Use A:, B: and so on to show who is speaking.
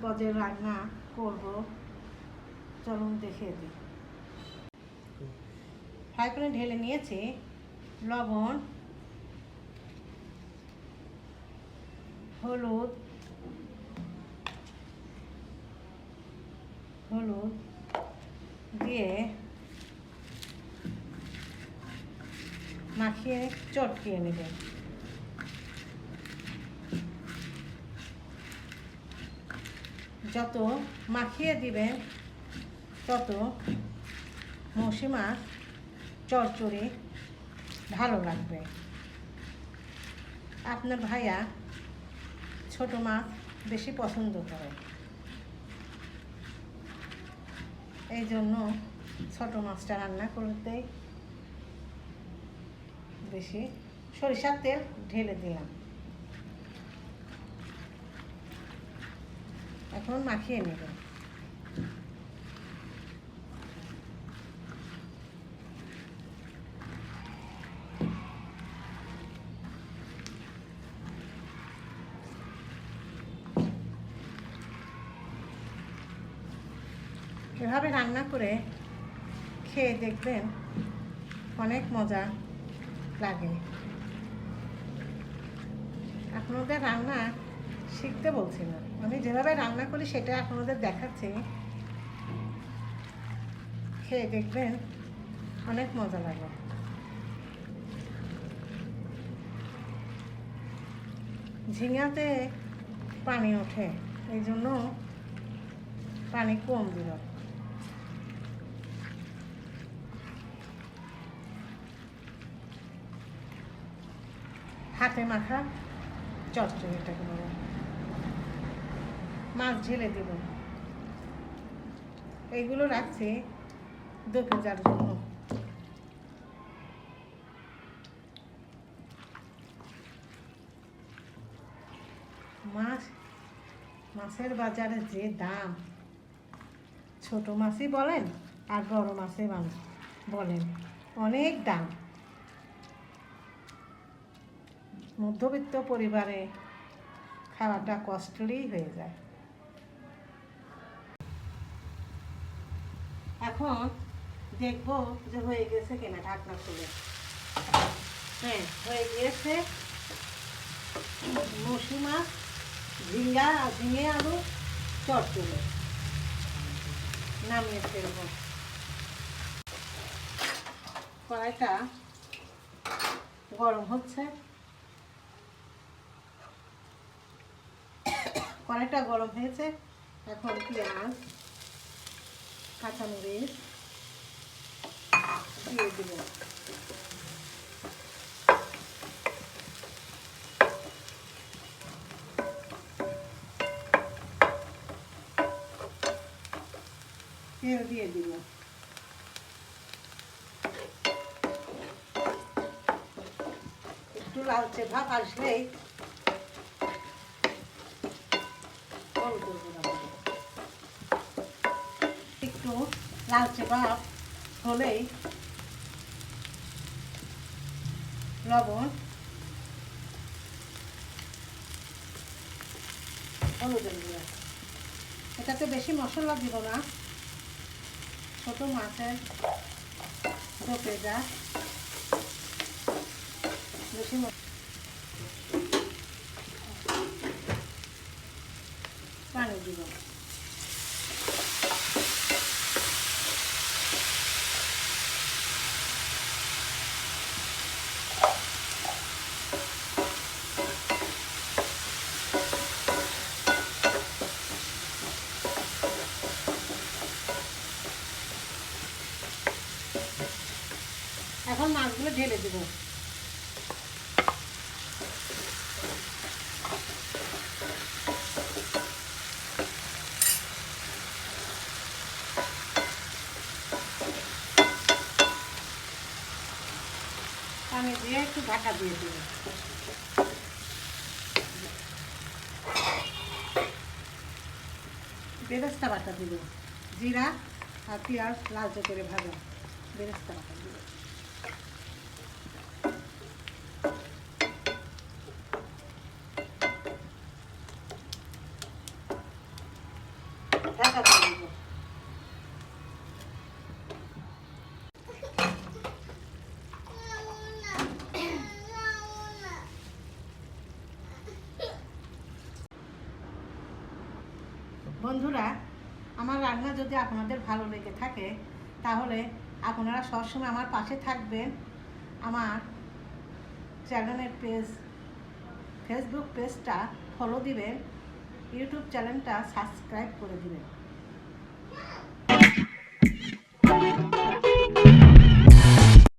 A: পদের রান্না করব, চলুন দেখে দিই। ফ্রাই প্যানে ঢেলে নিয়েছি লবণ, হলুদ দিয়ে মাখিয়ে চটকিয়ে নেবেন। যত মাখিয়ে দিবেন তত মৌসি মাছ চচ্চড়ি ভালো লাগবে। আপনার ভাইয়া ছোট মাছ বেশি পছন্দ করে, এই জন্য ছোট মাছটা রান্না করতে বেশি সরিষার তেল ঢেলে দিলাম। এখন মাখিয়ে নেবেন। এভাবে রান্না করে খেয়ে দেখবেন, অনেক মজা লাগে। আপনাদের রান্না শিখতে বলছি না, আমি যেভাবে রান্না করি সেটা আপনাদের দেখাচ্ছি। খেয়ে দেখবেন, অনেক মজা লাগে। ঝিঙাতে পানি ওঠে, এই জন্য পানি কম দিল। হাতে মাখা চচ্চড়িটাকে বলে মাছ ঢেলে দেব। এইগুলো রাখছি দুপুজার জন্য। মাছের বাজারে যে দাম, ছোট মাছই বলেন আর বড় মাছই বলেন, অনেক দাম। মধ্যবিত্ত পরিবারে খাওয়াটা কস্টলি হয়ে যায়। এখন দেখবো যে হয়ে গেছে কিনা, ঢাকনা খুলে। হ্যাঁ, হয়ে গিয়েছে। মৌসি মাছ, ঝিঙে আলু চচ্চড়ি নামিয়ে ফেলবো। কড়াইটা গরম হচ্ছে, কড়াইটা গরম হয়েছে। এখন পেঁয়াজ, কাঁচামরিচ দিয়ে দিব। তেল দিয়ে দিব। একটু লালচে ভাব আসলেই একটু লালচে ভাব হলেই লবণ, হলুদ দিব। এটাতে বেশি মশলা দিব না, ছোট মাছের ঢোকে যা বেশি পানি দিব। এখন মাছগুলো ঢেলে দেব। পানি দিয়ে একটু ঢাকা দিয়ে দেব। বেরেস্তা বাটা দিব, জিরা আর পেঁয়াজ লালচে করে ভাজা বেরেস্তা বাটা দিব। ঢাকা দিয়ে দিব। বন্ধুরা, আমার রান্না যদি আপনাদের ভালো লেগে থাকে তাহলে আপনারা সবসময় আমার পাশে থাকবেন। আমার চ্যানেলের ফেসবুক পেজটা ফলো দিবেন, ইউটিউব চ্যানেলটা সাবস্ক্রাইব করে দিবেন।